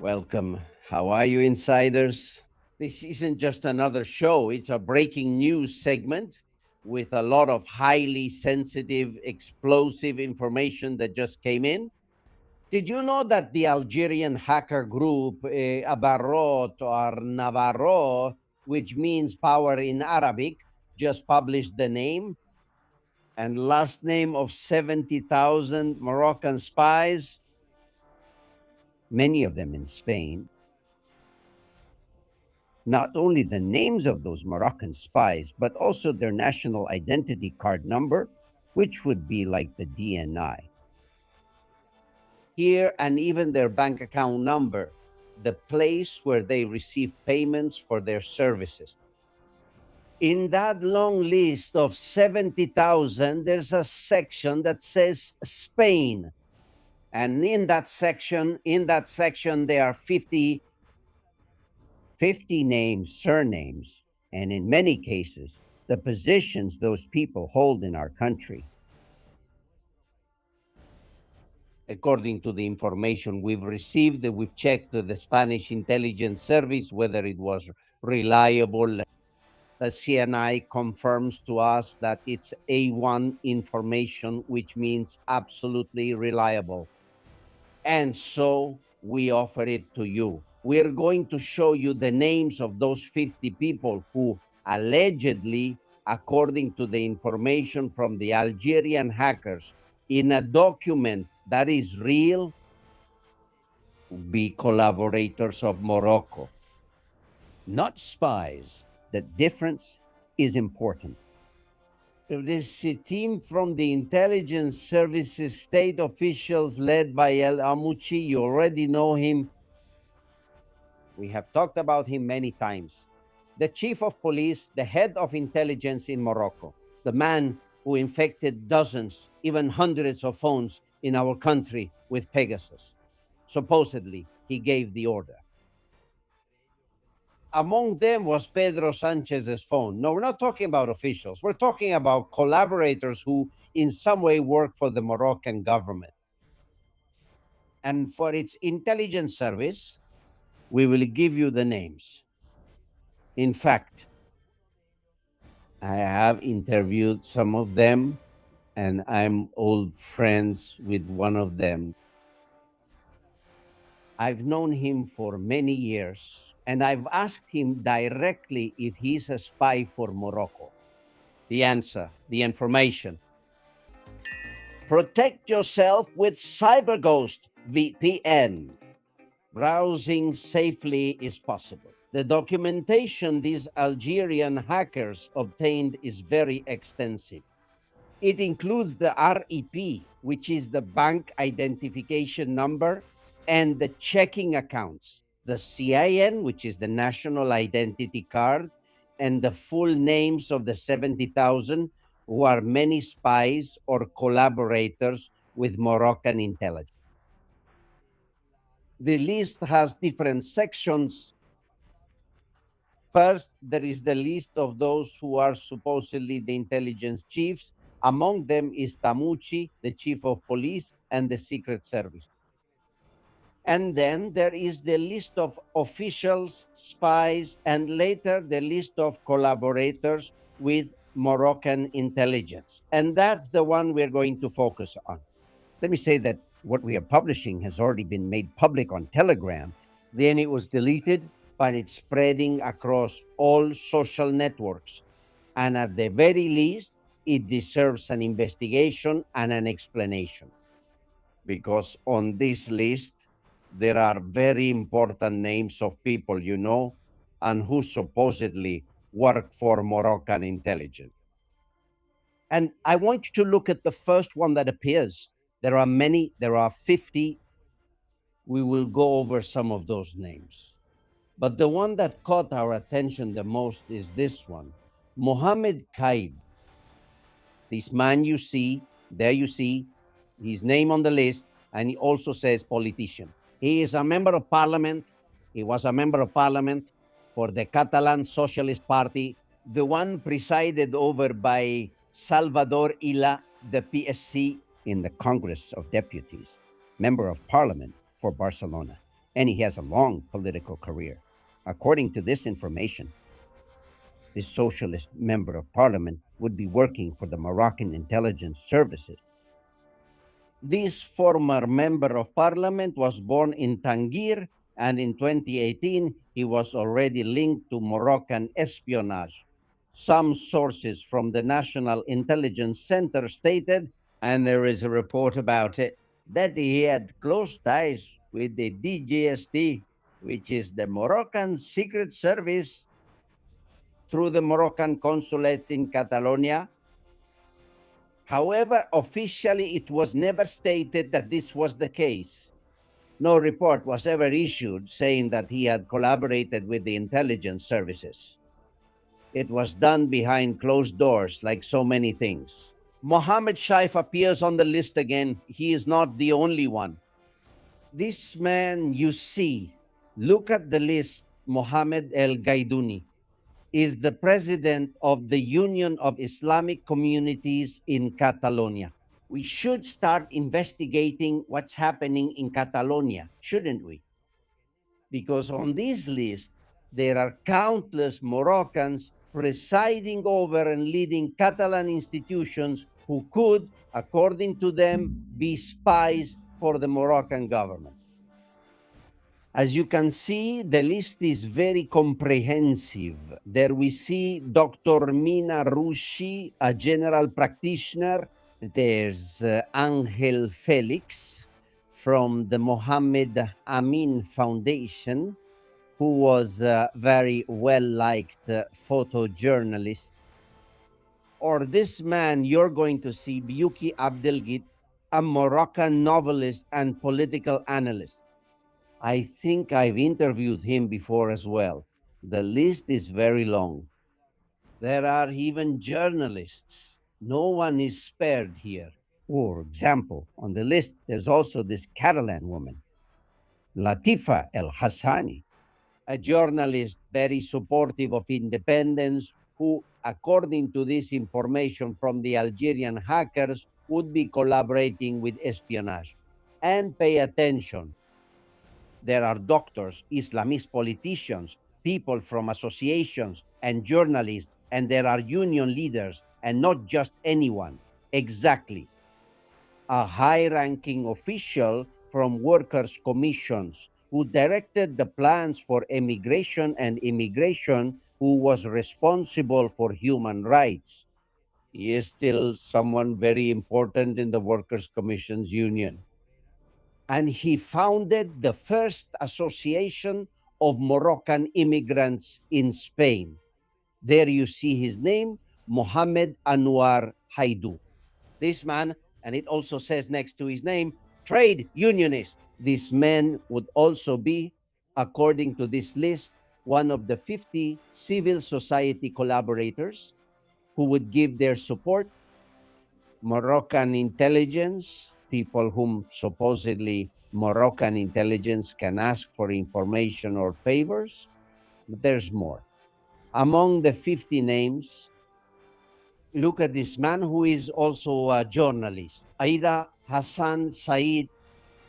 Welcome. How are you, insiders? This isn't just another show, it's a breaking news segment with a lot of highly sensitive, explosive information that just came in. Did you know that the Algerian hacker group Abarrot or Navarro, which means power in Arabic, just published the name and last name of 70,000 Moroccan spies, many of them in Spain? Not only the names of those Moroccan spies, but also their national identity card number, which would be like the DNI. Here, and even their bank account number, the place where they receive payments for their services. In that long list of 70,000, there's a section that says Spain. And in that section, there are 50 names, surnames, and in many cases, the positions those people hold in our country. According to the information we've received, we've checked the Spanish intelligence service whether it was reliable. The CNI confirms to us that it's A1 information, which means absolutely reliable. And so we offer it to you. We're going to show you the names of those 50 people who allegedly, according to the information from the Algerian hackers, in a document that is real, be collaborators of Morocco, not spies. The difference is important. This team from the intelligence services, state officials led by El Amouchi, you already know him. We have talked about him many times. The chief of police, the head of intelligence in Morocco, the man who infected dozens, even hundreds of phones in our country with Pegasus. Supposedly, he gave the order. Among them was Pedro Sanchez's phone. No, we're not talking about officials. We're talking about collaborators who, in some way, work for the Moroccan government. And for its intelligence service, we will give you the names. In fact, I have interviewed some of them, and I'm old friends with one of them. I've known him for many years, and I've asked him directly if he's a spy for Morocco. The answer, the information. Protect yourself with CyberGhost VPN. Browsing safely is possible. The documentation these Algerian hackers obtained is very extensive. It includes the REP, which is the bank identification number, and the checking accounts, the CIN, which is the national identity card, and the full names of the 70,000 who are many spies or collaborators with Moroccan intelligence. The list has different sections. First, there is the list of those who are supposedly the intelligence chiefs. Among them is Tamuchi, the chief of police, and the Secret Service. And then there is the list of officials, spies, and later the list of collaborators with Moroccan intelligence. And that's the one we're going to focus on. Let me say that what we are publishing has already been made public on Telegram. Then it was deleted, but it's spreading across all social networks. And at the very least, it deserves an investigation and an explanation. Because on this list, there are very important names of people you know and who supposedly work for Moroccan intelligence. And I want you to look at the first one that appears. There are many, there are 50. We will go over some of those names. But the one that caught our attention the most is this one, Mohammed Kaib. This man you see, there you see his name on the list, and he also says politician. He is a member of parliament. He was a member of parliament for the Catalan Socialist Party, the one presided over by Salvador Illa, the PSC in the Congress of Deputies, member of parliament for Barcelona. and he has a long political career. According to this information, this socialist member of parliament would be working for the Moroccan intelligence services. This former member of parliament was born in Tangier, and in 2018 he was already linked to Moroccan espionage. Some sources from the National Intelligence Center stated, and there is a report about it, that he had close ties with the DGST, which is the Moroccan Secret Service, through the Moroccan consulates in Catalonia. However, officially it was never stated that this was the case. No report was ever issued saying that he had collaborated with the intelligence services. It was done behind closed doors, like so many things. Mohammed Shaif appears on the list again. He is not the only one. This man you see, look at the list, Mohammed El Gaidouni, is the president of the Union of Islamic Communities in Catalonia. We should start investigating what's happening in Catalonia, shouldn't we? Because on this list, there are countless Moroccans presiding over and leading Catalan institutions who could, according to them, be spies for the Moroccan government. As you can see, the list is very comprehensive. There we see Dr. Mina Rushi, a general practitioner. There's Angel Felix from the Mohammed Amin Foundation, who was a very well liked photojournalist. Or this man you're going to see, Biyuki Abdelgit, a Moroccan novelist and political analyst. I think I've interviewed him before as well. The list is very long. There are even journalists. No one is spared here. For example, on the list, there's also this Catalan woman, Latifa El Hassani, a journalist very supportive of independence, who, according to this information from the Algerian hackers, would be collaborating with espionage. And pay attention, there are doctors, Islamist politicians, people from associations, and journalists, and there are union leaders, and not just anyone. Exactly. A high ranking official from workers' commissions who directed the plans for emigration and immigration, who was responsible for human rights. He is still someone very important in the workers' commissions union. And he founded the first association of Moroccan immigrants in Spain. There you see his name, Mohammed Anwar Haidou. This man, and it also says next to his name, trade unionist. This man would also be, according to this list, one of the 50 civil society collaborators who would give their support. Moroccan intelligence, people whom supposedly Moroccan intelligence can ask for information or favors. But there's more. Among the 50 names, look at this man who is also a journalist, Aida Hassan Said,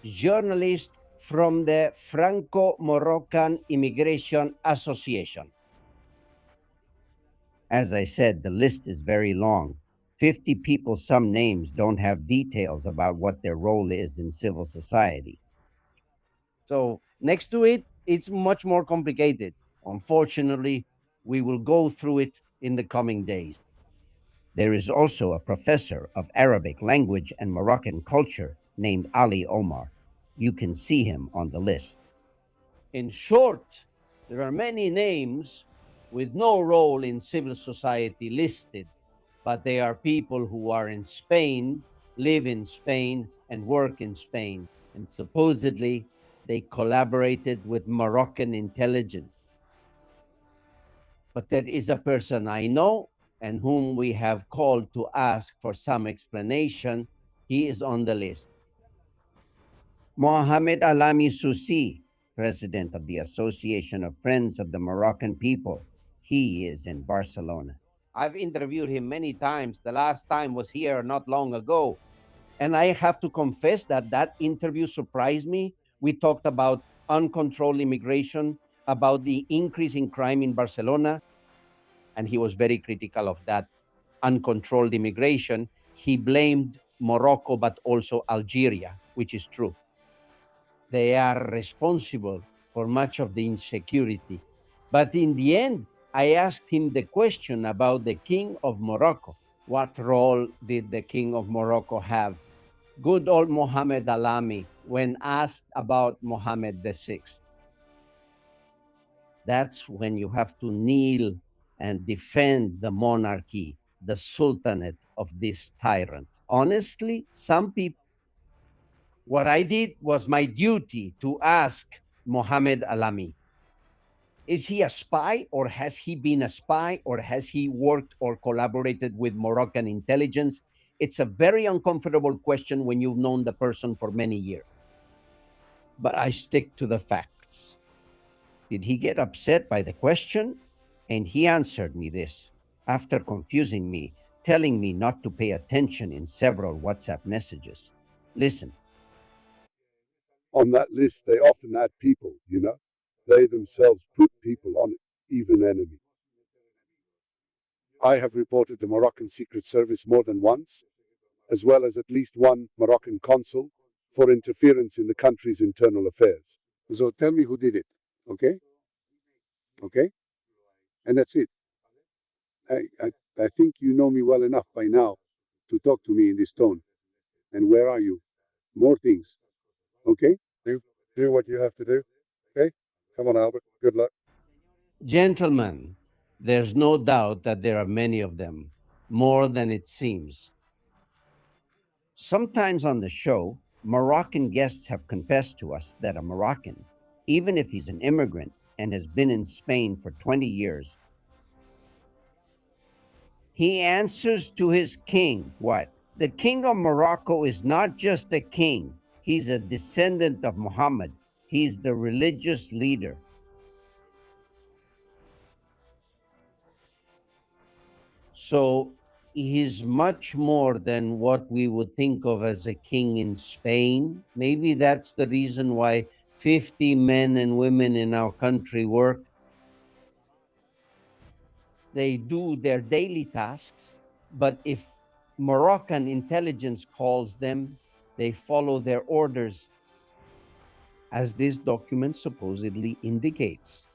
journalist from the Franco Moroccan Immigration Association. As I said, the list is very long. 50 people, some names don't have details about what their role is in civil society. So, next to it, it's much more complicated. Unfortunately, we will go through it in the coming days. There is also a professor of Arabic language and Moroccan culture named Ali Omar. You can see him on the list. In short, there are many names with no role in civil society listed, but they are people who are in Spain, live in Spain, and work in Spain. And supposedly, they collaborated with Moroccan intelligence. But there is a person I know and whom we have called to ask for some explanation. He is on the list. Mohamed Alami Susi, president of the Association of Friends of the Moroccan People. He is in Barcelona. I've interviewed him many times. The last time was here not long ago. And I have to confess that that interview surprised me. We talked about uncontrolled immigration, about the increase in crime in Barcelona, and he was very critical of that uncontrolled immigration. He blamed Morocco, but also Algeria, which is true. They are responsible for much of the insecurity. But in the end, I asked him the question about the King of Morocco. What role did the King of Morocco have? Good old Mohammed Alami, when asked about Mohammed VI, that's when you have to kneel and defend the monarchy, the sultanate of this tyrant. Honestly, some people, what I did was my duty to ask Mohammed Alami, is he a spy, or has he been a spy, or has he worked or collaborated with Moroccan intelligence? It's a very uncomfortable question when you've known the person for many years. But I stick to the facts. Did he get upset by the question? And he answered me this after confusing me, telling me not to pay attention in several WhatsApp messages. Listen. On that list, they often add people, you know. They themselves put people on it, even enemy. I have reported the Moroccan Secret Service more than once, as well as at least one Moroccan consul, for interference in the country's internal affairs. So tell me who did it, okay? Okay? And that's it. I think you know me well enough by now to talk to me in this tone. And where are you? More things, okay? Do what you have to do, okay? Come on, Albert. Good luck. Gentlemen, there's no doubt that there are many of them, more than it seems. Sometimes on the show, Moroccan guests have confessed to us that a Moroccan, even if he's an immigrant and has been in Spain for 20 years, he answers to his king. What? The king of Morocco is not just a king, he's a descendant of Muhammad. He's the religious leader. So he's much more than what we would think of as a king in Spain. Maybe that's the reason why 50 men and women in our country work. They do their daily tasks, but if Moroccan intelligence calls them, they follow their orders, as this document supposedly indicates.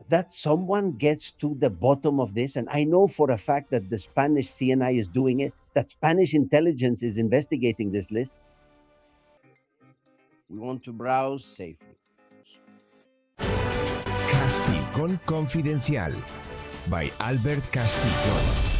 That someone gets to the bottom of this, and I know for a fact that the Spanish CNI is doing it, that Spanish intelligence is investigating this list. We want to browse safely. Castigón Confidencial by Albert Castigón.